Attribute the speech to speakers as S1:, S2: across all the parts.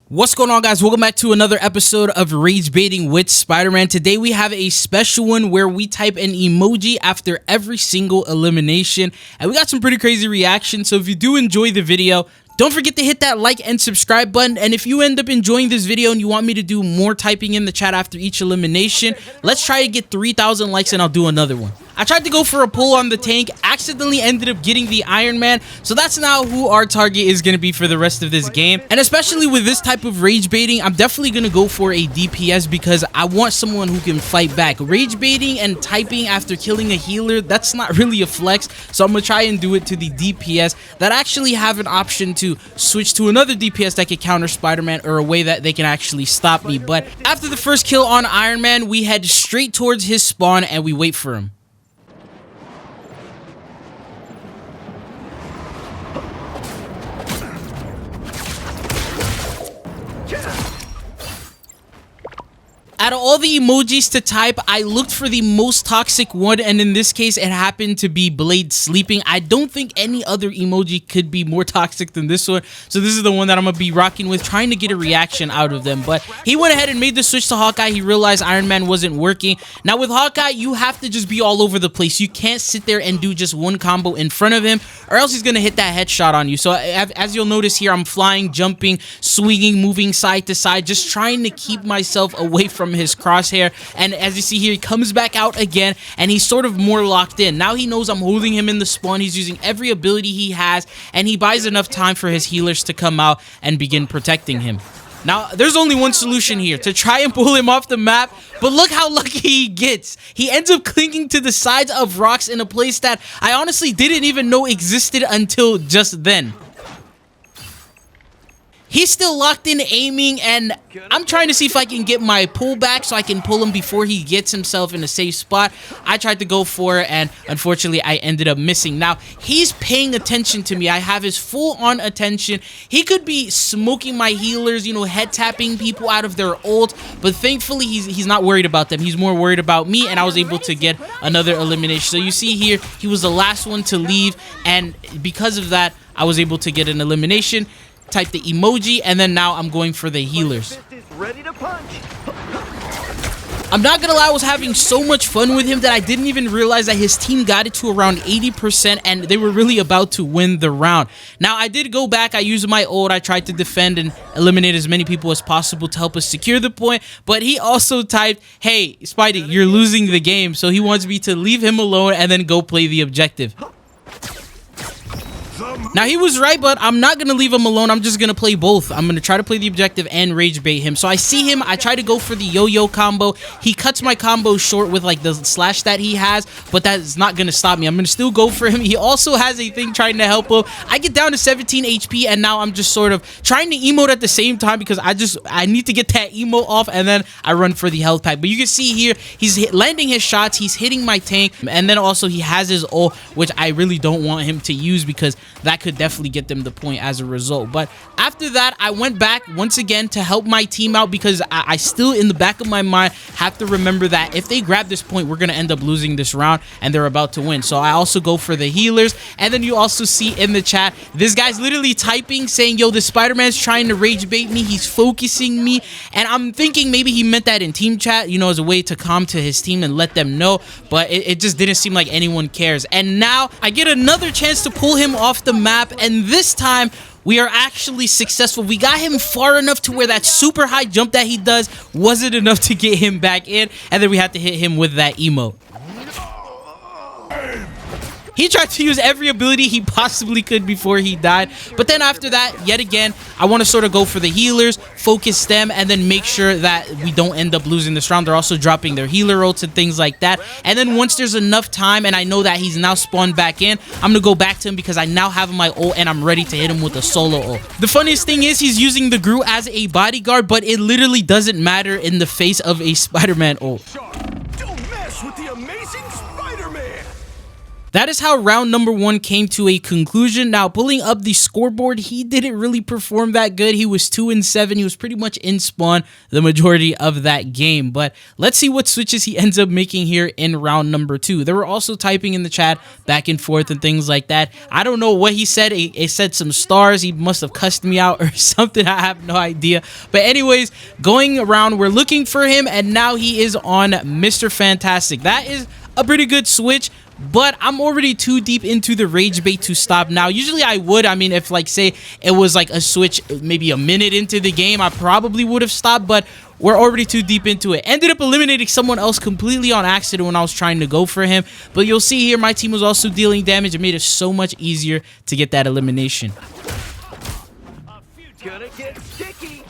S1: What's going on, guys? Welcome back to another episode of Rage Baiting with Spider-Man. Today we have a special one where we type an emoji after every single elimination, and we got some pretty crazy reactions. So if you do enjoy the video, don't forget to hit that like and subscribe button. And if you end up enjoying this video and you want me to do more typing in the chat after each elimination, let's try to get 3,000 likes and I'll do another one. I tried to go for a pull on the tank, accidentally ended up getting the Iron Man, so that's now who our target is going to be for the rest of this game. And especially with this type of rage baiting, I'm definitely going to go for a DPS because I want someone who can fight back. Rage baiting and typing after killing a healer, that's not really a flex, so I'm going to try and do it to the DPS that actually have an option to switch to another DPS that can counter Spider-Man or a way that they can actually stop me. But after the first kill on Iron Man, we head straight towards his spawn and we wait for him. Out of all the emojis to type, I looked for the most toxic one, and in this case, it happened to be Blade sleeping. I don't think any other emoji could be more toxic than this one, so this is the one that I'm going to be rocking with, trying to get a reaction out of them. But he went ahead and made the switch to Hawkeye. He realized Iron Man wasn't working. Now, with Hawkeye, you have to just be all over the place. You can't sit there and do just one combo in front of him, or else he's going to hit that headshot on you. So, as you'll notice here, I'm flying, jumping, swinging, moving side to side, just trying to keep myself away from his crosshair. And as you see here, he comes back out again and he's sort of more locked in. Now he knows I'm holding him in the spawn. He's using every ability he has, and he buys enough time for his healers to come out and begin protecting him. Now, there's only one solution here, to try and pull him off the map, but look how lucky he gets. He ends up clinging to the sides of rocks in a place that I honestly didn't even know existed until just then. He's still locked in aiming, and I'm trying to see if I can get my pullback so I can pull him before he gets himself in a safe spot. I tried to go for it, and unfortunately, I ended up missing. Now, he's paying attention to me. I have his full-on attention. He could be smoking my healers, you know, head-tapping people out of their ult, but thankfully, he's not worried about them. He's more worried about me, and I was able to get another elimination. So you see here, he was the last one to leave, and because of that, I was able to get an elimination. Type the emoji, and then now I'm going for the healers. I'm not gonna lie, I was having so much fun with him that I didn't even realize that his team got it to around 80% and they were really about to win the round. Now, I did go back, I used my ult, I tried to defend and eliminate as many people as possible to help us secure the point, but he also typed, "Hey, Spidey, you're losing the game," so he wants me to leave him alone and then go play the objective. Now, he was right, but I'm not going to leave him alone. I'm just going to play both. I'm going to try to play the objective and rage bait him. So I see him. I try to go for the yo-yo combo. He cuts my combo short with like the slash that he has, but that's not going to stop me. I'm going to still go for him. He also has a thing trying to help him. I get down to 17 HP, and now I'm just sort of trying to emote at the same time because I need to get that emote off, and then I run for the health pack. But you can see here, he's landing his shots. He's hitting my tank, and then also he has his ult, which I really don't want him to use because that could definitely get them the point as a result. But after that, I went back once again to help my team out because I still, in the back of my mind, have to remember that if they grab this point, we're going to end up losing this round and they're about to win. So I also go for the healers. And then you also see in the chat, this guy's literally typing saying, "Yo, this Spider-Man's trying to rage bait me. He's focusing me." And I'm thinking maybe he meant that in team chat, you know, as a way to calm to his team and let them know. But it just didn't seem like anyone cares. And now I get another chance to pull him off the map, and this time we are actually successful. We got him far enough to where that super high jump that he does wasn't enough to get him back in, and then we had to hit him with that emote. He tried to use every ability he possibly could before he died. But then after that, yet again, I want to sort of go for the healers, focus them, and then make sure that we don't end up losing this round. They're also dropping their healer ults and things like that. And then once there's enough time and I know that he's now spawned back in, I'm going to go back to him because I now have my ult and I'm ready to hit him with a solo ult. The funniest thing is he's using the Gru as a bodyguard, but it literally doesn't matter in the face of a Spider-Man ult.
S2: Don't mess with the amazing Spider-Man!
S1: That is how round number 1 came to a conclusion. Now, pulling up the scoreboard, he didn't really perform that good. He was 2-7. He was pretty much in spawn the majority of that game. But let's see what switches he ends up making here in round number 2. They were also typing in the chat back and forth and things like that. I don't know what he said. It said some stars. He must have cussed me out or something. I have no idea. But anyways, going around, we're looking for him, and now he is on Mr. Fantastic. That is a pretty good switch, but I'm already too deep into the Ragebait to stop now. Usually I would. I mean, if like say it was like a switch maybe a minute into the game, I probably would have stopped, but we're already too deep into it. Ended up eliminating someone else completely on accident when I was trying to go for him, but you'll see here my team was also dealing damage. It made it so much easier to get that elimination.
S2: Gonna get sticky.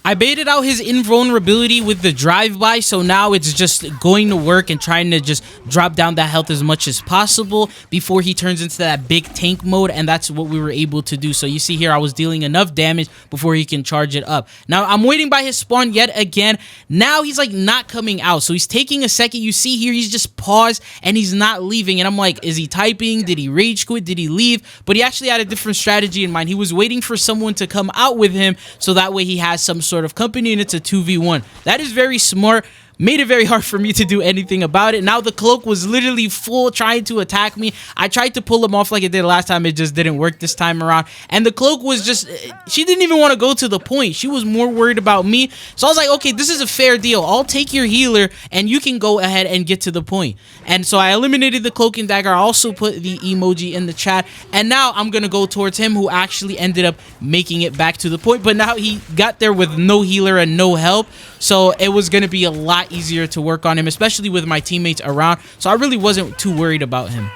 S1: I baited out his invulnerability with the drive-by, so now it's just going to work and trying to just drop down that health as much as possible before he turns into that big tank mode, and that's what we were able to do. So you see here I was dealing enough damage before he can charge it up. Now I'm waiting by his spawn yet again. Now he's like not coming out, so he's taking a second. You see here he's just paused and he's not leaving, and I'm like, is he typing? Did he rage quit? Did he leave? But he actually had a different strategy in mind. He was waiting for someone to come out with him so that way he has some sort of company and it's a 2v1. That is very smart. Made it very hard for me to do anything about it. Now the cloak was literally full trying to attack me. I tried to pull him off like it did last time. It just didn't work this time around. And the cloak was just, she didn't even want to go to the point. She was more worried about me. So I was like, okay, this is a fair deal. I'll take your healer and you can go ahead and get to the point. And so I eliminated the cloak and dagger. I also put the emoji in the chat. And now I'm going to go towards him, who actually ended up making it back to the point. But now he got there with no healer and no help. So it was going to be a lot easier to work on him, especially with my teammates around. So I really wasn't too worried about him.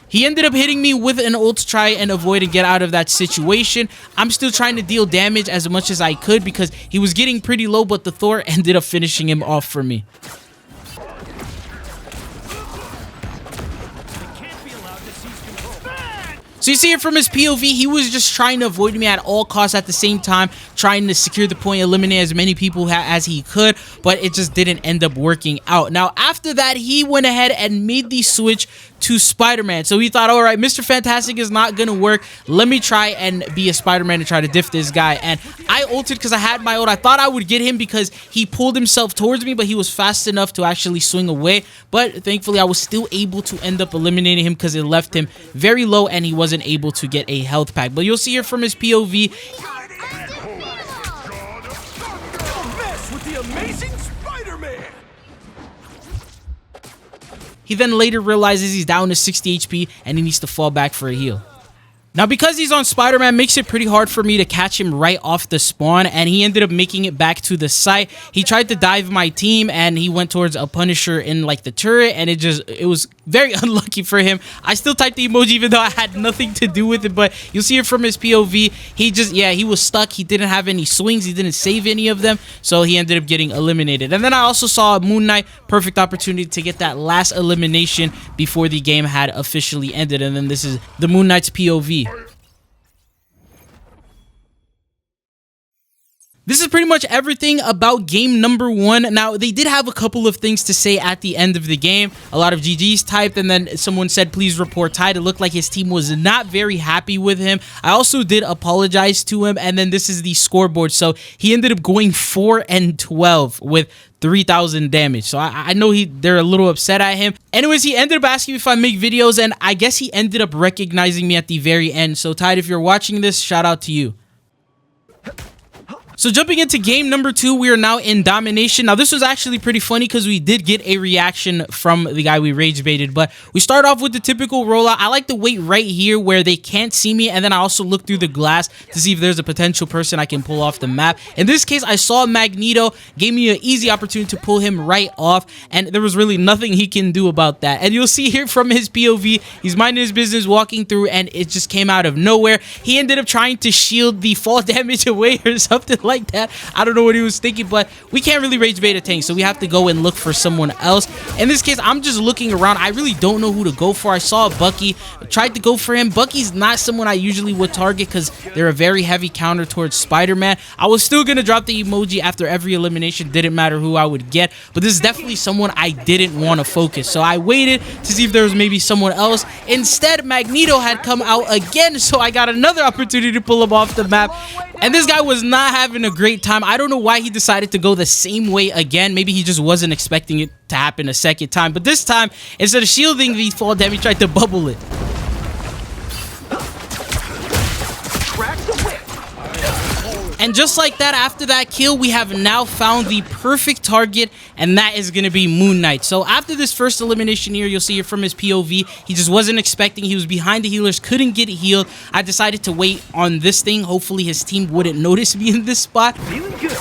S1: He ended up hitting me with an ult to try and avoid and get out of that situation. I'm still trying to deal damage as much as I could because he was getting pretty low, but the Thor ended up finishing him off for me. So you see it from his POV, he was just trying to avoid me at all costs, at the same time trying to secure the point, eliminate as many people as he could, but it just didn't end up working out. Now after that, he went ahead and made the switch to Spider-Man. So he thought, all right, Mr. Fantastic is not gonna work. Let me try and be a Spider-Man and try to diff this guy. And I ulted because I had my ult. I thought I would get him because he pulled himself towards me, but he was fast enough to actually swing away. But thankfully, I was still able to end up eliminating him because it left him very low and he wasn't able to get a health pack. But you'll see here from his POV,
S2: Mess with the amazing Spider-Man.
S1: he then later realizes he's down to 60 HP and he needs to fall back for a heal. Now, because he's on Spider-Man, makes it pretty hard for me to catch him right off the spawn, and he ended up making it back to the site. He tried to dive my team, and he went towards a Punisher in, like, the turret, and it was very unlucky for him. I still typed the emoji even though I had nothing to do with it, but you'll see it from his POV. He just, yeah, he was stuck. He didn't have any swings. He didn't save any of them, so he ended up getting eliminated. And then I also saw Moon Knight, perfect opportunity to get that last elimination before the game had officially ended, and then this is the Moon Knight's POV. This is pretty much everything about game number 1. Now, they did have a couple of things to say at the end of the game. A lot of GGs typed, and then someone said, please report tied. It looked like his team was not very happy with him. I also did apologize to him, and then this is the scoreboard. So he ended up going 4-12 with 3,000 damage. So I know they're a little upset at him. Anyways, he ended up asking me if I make videos, and I guess he ended up recognizing me at the very end. So Tide, if you're watching this, shout out to you. So jumping into game number 2, we are now in domination. Now this was actually pretty funny because we did get a reaction from the guy we rage baited, but we start off with the typical rollout. I like to wait right here where they can't see me, and then I also look through the glass to see if there's a potential person I can pull off the map. In this case, I saw Magneto, gave me an easy opportunity to pull him right off, and there was really nothing he can do about that. And you'll see here from his POV, he's minding his business, walking through, and it just came out of nowhere. He ended up trying to shield the fall damage away or something like like that. I don't know what he was thinking, but we can't really rage bait a tank, so we have to go and look for someone else. In this case, I'm just looking around. I really don't know who to go for. I saw Bucky, tried to go for him. Bucky's not someone I usually would target because they're a very heavy counter towards Spider-Man. I was still gonna drop the emoji after every elimination, didn't matter who I would get, but this is definitely someone I didn't want to focus, so I waited to see if there was maybe someone else. Instead, Magneto had come out again, so I got another opportunity to pull him off the map, and this guy was not having a great time. I don't know why he decided to go the same way again. Maybe he just wasn't expecting it to happen a second time, but this time, instead of shielding the fall damage, he tried to bubble it. And just like that, after that kill, we have now found the perfect target, and that is going to be Moon Knight. So after this first elimination here, you'll see it from his POV. He just wasn't expecting. He was behind the healers, couldn't get healed. I decided to wait on this thing. Hopefully his team wouldn't notice me in this spot.
S2: Feeling good.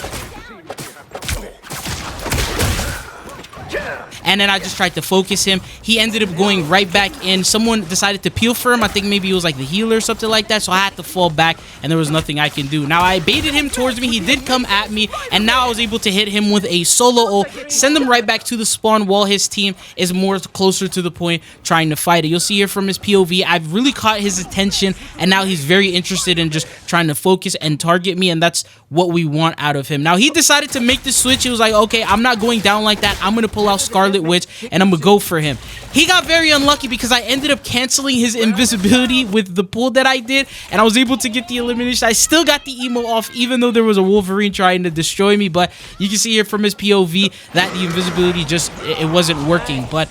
S1: And then I just tried to focus him. He ended up going right back in. Someone decided to peel for him. I think maybe it was like the healer or something like that. So I had to fall back, and there was nothing I can do. Now, I baited him towards me. He did come at me, and now I was able to hit him with a solo ult, send him right back to the spawn while his team is more closer to the point trying to fight it. You'll see here from his POV, I've really caught his attention, and now he's very interested in just trying to focus and target me, and that's what we want out of him. Now, he decided to make the switch. He was like, okay, I'm not going down like that. I'm going to pull out Scarlet Witch, and I'm gonna go for him. He got very unlucky because I ended up canceling his invisibility with the pull that I did, and I was able to get the elimination. I still got the emo off, even though there was a Wolverine trying to destroy me, but you can see here from his POV that the invisibility just, it wasn't working. But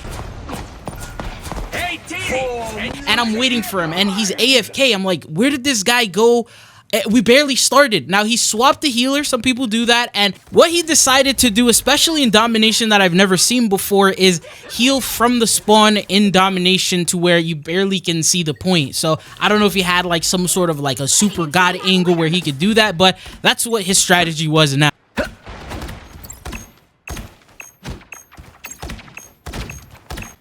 S1: and I'm waiting for him, and he's AFK. I'm like, where did this guy go? We barely started. Now, he swapped the healer. Some people do that. And what he decided to do, especially in Domination that I've never seen before, is heal from the spawn in Domination to where you barely can see the point. So I don't know if he had like some sort of like a super god angle where he could do that, but that's what his strategy was now.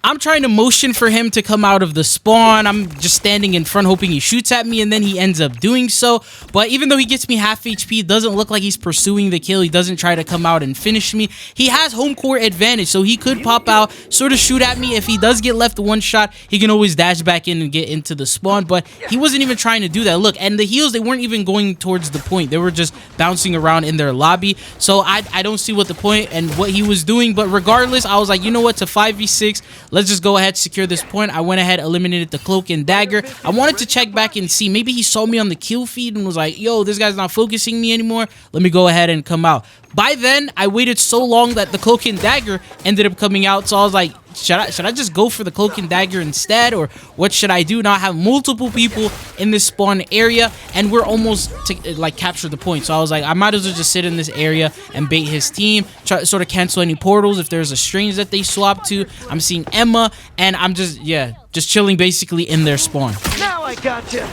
S1: I'm trying to motion for him to come out of the spawn. I'm just standing in front hoping he shoots at me, and then he ends up doing so. But even though he gets me half HP, it doesn't look like he's pursuing the kill. He doesn't try to come out and finish me. He has home court advantage, so he could pop out, sort of shoot at me. If he does get left one shot, he can always dash back in and get into the spawn, but he wasn't even trying to do that. Look, and the heals, they weren't even going towards the point. They were just bouncing around in their lobby, so I don't see what the point and what he was doing. But regardless, I was like, you know what, to 5v6, let's just go ahead, secure this point. I went ahead, eliminated the cloak and dagger. I wanted to check back and see. Maybe he saw me on the kill feed and was like, yo, this guy's not focusing me anymore. Let me go ahead and come out. By then, I waited so long that the cloak and dagger ended up coming out. So I was like, should I just go for the cloak and dagger instead, or what should I do? Now I have multiple people in this spawn area, and we're almost to like capture the point. So I was like, I might as well just sit in this area and bait his team, try to sort of cancel any portals if there's a strange that they swap to. I'm seeing Emma, and I'm just, yeah, just chilling basically in their spawn.
S2: Now I gotcha.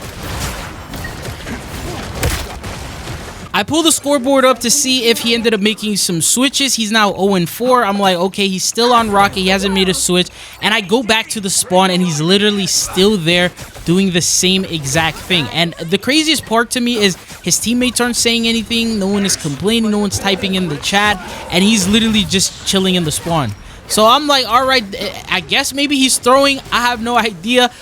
S1: I pulled the scoreboard up to see if he ended up making some switches. He's now 0-4. I'm like, okay, he's still on Rocket. He hasn't made a switch. And I go back to the spawn, and he's literally still there doing the same exact thing. And the craziest part to me is his teammates aren't saying anything. No one is complaining. No one's typing in the chat. And he's literally just chilling in the spawn. So I'm like, all right, I guess maybe he's throwing. I have no idea.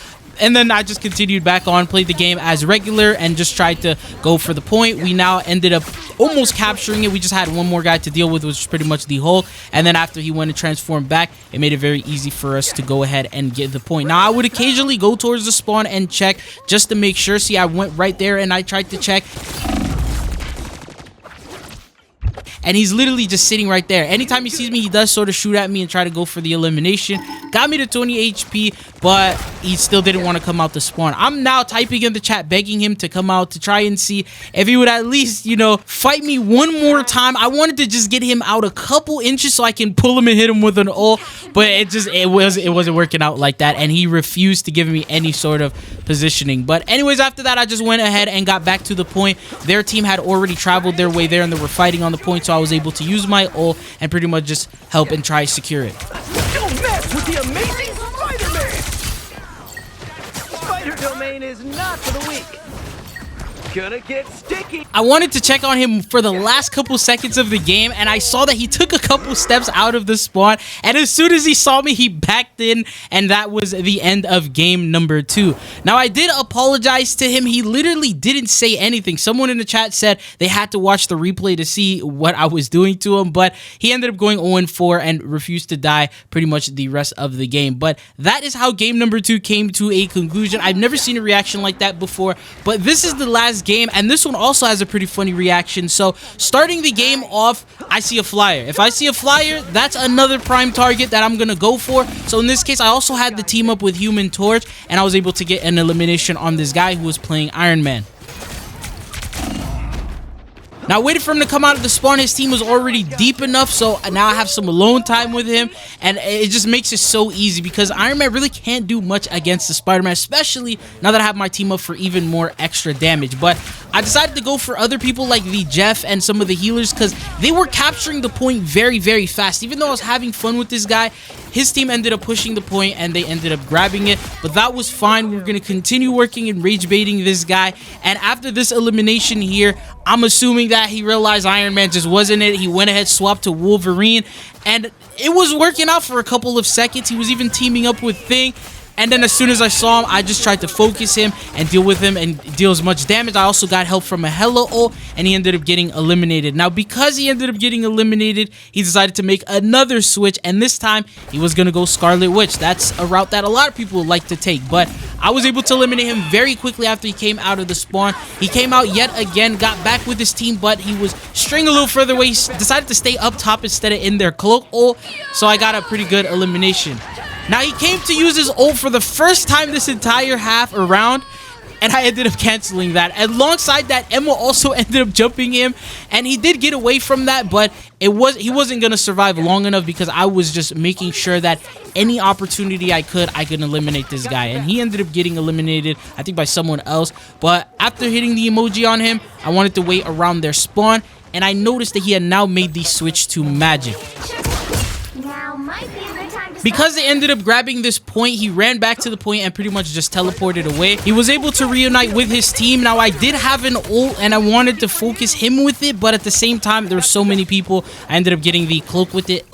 S1: And then I just continued back on, played the game as regular, and just tried to go for the point. We now ended up almost capturing it. We just had one more guy to deal with, which was pretty much the Hulk. And then after he went and transformed back, it made it very easy for us to go ahead and get the point. Now, I would occasionally go towards the spawn and check just to make sure. See, I went right there and I tried to check. And he's literally just sitting right there. Anytime he sees me, he does sort of shoot at me and try to go for the elimination. Got me to 20 HP, but he still didn't want to come out the spawn. I'm now typing in the chat, begging him to come out to try and see if he would at least, you know, fight me one more time. I wanted to just get him out a couple inches so I can pull him and hit him with an ult, but it wasn't working out like that, and he refused to give me any sort of positioning. But anyways, after that, I just went ahead and got back to the point. Their team had already traveled their way there, and they were fighting on the point, so I was able to use my ult and pretty much just help and try to secure it.
S2: Don't mess with the amazing Spider-Man! Spider domain is not for the weak. Gonna get sticky.
S1: I wanted to check on him for the last couple seconds of the game, and I saw that he took a couple steps out of the spawn, and as soon as he saw me, he backed in, and that was the end of game number 2. Now, I did apologize to him. He literally didn't say anything. Someone in the chat said they had to watch the replay to see what I was doing to him, but he ended up going 0-4 and refused to die pretty much the rest of the game. But that is how game number 2 came to a conclusion. I've never seen a reaction like that before, but this is the last game, and this one also has a pretty funny reaction. So starting the game off, I see a flyer. If I see a flyer, that's another prime target that I'm gonna go for. So in this case, I also had the team up with Human Torch, and I was able to get an elimination on this guy who was playing Iron Man. Now, I waited for him to come out of the spawn. His team was already deep enough, so now I have some alone time with him, and it just makes it so easy because Iron Man really can't do much against the Spider-Man, especially now that I have my team up for even more extra damage. But I decided to go for other people like the Jeff and some of the healers because they were capturing the point very, very fast. Even though I was having fun with this guy, his team ended up pushing the point and they ended up grabbing it, but that was fine. We're going to continue working and rage baiting this guy, and after this elimination here, I'm assuming that he realized Iron Man just wasn't it. He went ahead, swapped to Wolverine, and it was working out for a couple of seconds. He was even teaming up with Thing. And then as soon as I saw him, I just tried to focus him and deal with him and deal as much damage. I also got help from a Hella ult, and he ended up getting eliminated. Now, because he ended up getting eliminated, he decided to make another switch, and this time, he was going to go Scarlet Witch. That's a route that a lot of people like to take, but I was able to eliminate him very quickly after he came out of the spawn. He came out yet again, got back with his team, but he was straying a little further away. He decided to stay up top instead of in their cloak ult, so I got a pretty good elimination. Now, he came to use his ult for the first time this entire half around, and I ended up canceling that. Alongside that, Emma also ended up jumping him, and he did get away from that, but he wasn't going to survive long enough because I was just making sure that any opportunity I could eliminate this guy, and he ended up getting eliminated, I think, by someone else. But after hitting the emoji on him, I wanted to wait around their spawn, and I noticed that he had now made the switch to magic. Because they ended up grabbing this point, he ran back to the point and pretty much just teleported away. He was able to reunite with his team. Now, I did have an ult, and I wanted to focus him with it, but at the same time, there were so many people, I ended up getting the cloak with it.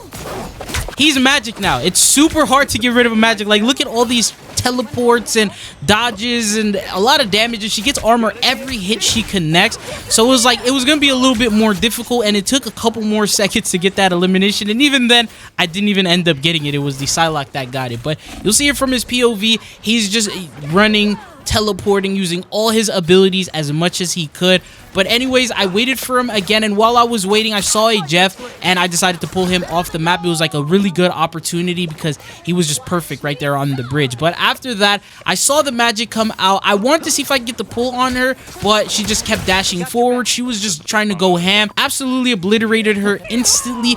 S1: He's magic now. It's super hard to get rid of a magic. Like, look at all these teleports and dodges and a lot of damage, and she gets armor every hit she connects. So it was like, it was going to be a little bit more difficult, and it took a couple more seconds to get that elimination, and even then, I didn't even end up getting it. It was the Psylocke that got it, but you'll see it from his POV. He's just running, teleporting, using all his abilities as much as he could. But anyways, I waited for him again, and while I was waiting, I saw a Jeff, and I decided to pull him off the map. It was like a really good opportunity because he was just perfect right there on the bridge. But after that, I saw the magic come out. I wanted to see if I could get the pull on her, but she just kept dashing forward. She was just trying to go ham. Absolutely obliterated her instantly.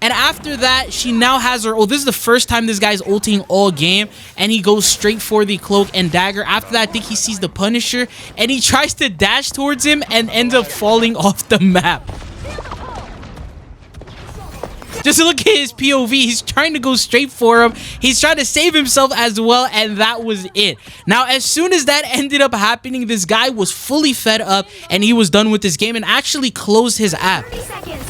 S1: And after that, she now has her... Oh, this is the first time this guy's ulting all game. And he goes straight for the cloak and dagger. After that, I think he sees the Punisher. And he tries to dash towards him and ends up falling off the map. Just look at his POV. He's trying to go straight for him. He's trying to save himself as well. And that was it. Now, as soon as that ended up happening, this guy was fully fed up. And he was done with this game and actually closed his app.
S3: 30 seconds.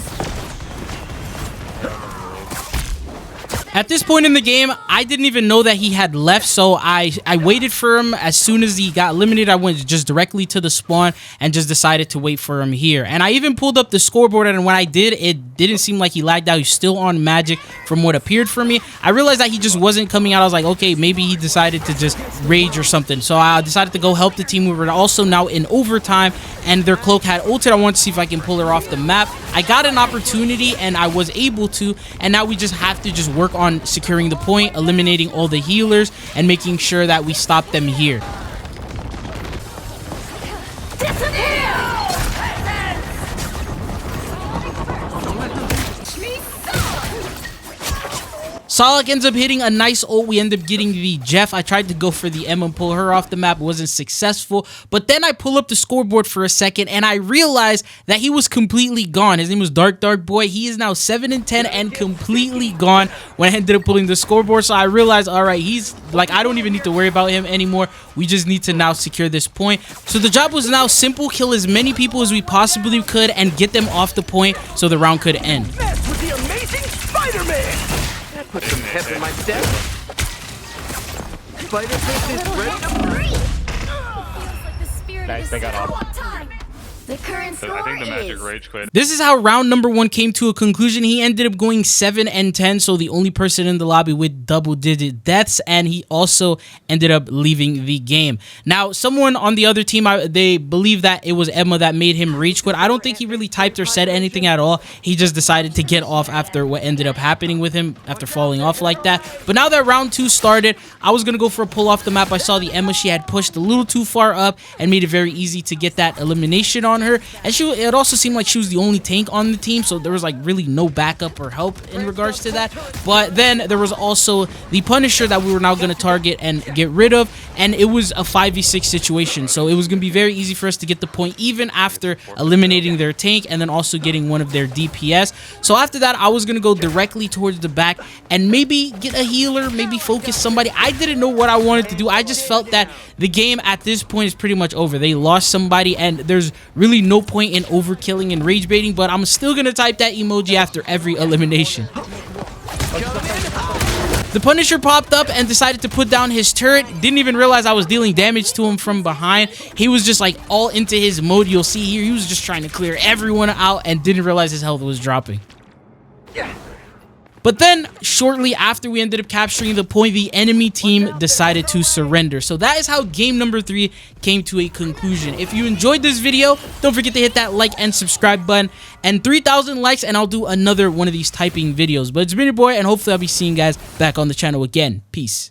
S1: At this point in the game, I didn't even know that he had left, so I waited for him. As soon as he got eliminated, I went just directly to the spawn and just decided to wait for him here. And I even pulled up the scoreboard, and when I did, it didn't seem like he lagged out. He's still on magic from what appeared for me. I realized that he just wasn't coming out. I was like, okay, maybe he decided to just rage or something. So I decided to go help the team. We were also now in overtime, and their cloak had ulted. I wanted to see if I can pull her off the map. I got an opportunity, and I was able to, and now we just have to just work on securing the point, eliminating all the healers, and making sure that we stop them here. Solak ends up hitting a nice ult. We end up getting the Jeff. I tried to go for the Emma and pull her off the map. It wasn't successful. But then I pull up the scoreboard for a second and I realized that he was completely gone. His name was Dark Boy. He is now 7-10 and completely gone when I ended up pulling the scoreboard. So I realized, all right, he's like, I don't even need to worry about him anymore. We just need to now secure this point. So the job was now simple: kill as many people as we possibly could and get them off the point so the round could end.
S2: Mess with the amazing Spider-Man! That put some pep in my step. Spider-Man is ready to...
S3: Nice, they got off.
S4: The current score
S3: I think the Magic
S4: is...
S3: rage quit.
S1: This is how round number 1 came to a conclusion. He ended up going 7-10, so the only person in the lobby with double-digit deaths, and he also ended up leaving the game. Now, someone on the other team, they believe that it was Emma that made him rage quit. I don't think he really typed or said anything at all. He just decided to get off after what ended up happening with him, after falling off like that. But now that round 2 started, I was going to go for a pull off the map. I saw the Emma. She had pushed a little too far up and made it very easy to get that elimination on her, and it also seemed like she was the only tank on the team, so there was like really no backup or help in regards to that. But then there was also the Punisher that we were now going to target and get rid of, and it was a 5v6 situation, so it was going to be very easy for us to get the point even after eliminating their tank and then also getting one of their DPS. So after that, I was going to go directly towards the back and maybe get a healer, maybe focus somebody. I didn't know what I wanted to do. I just felt that the game at this point is pretty much over. They lost somebody and there's really no point in overkilling and rage baiting, but I'm still gonna type that emoji after every elimination. The Punisher popped up and decided to put down his turret. Didn't even realize I was dealing damage to him from behind. He was just like all into his mode. You'll see here, he was just trying to clear everyone out and didn't realize his health was dropping. But then, shortly after we ended up capturing the point, the enemy team decided to surrender. So that is how game number 3 came to a conclusion. If you enjoyed this video, don't forget to hit that like and subscribe button. And 3,000 likes and I'll do another one of these typing videos. But it's been your boy, and hopefully I'll be seeing you guys back on the channel again. Peace.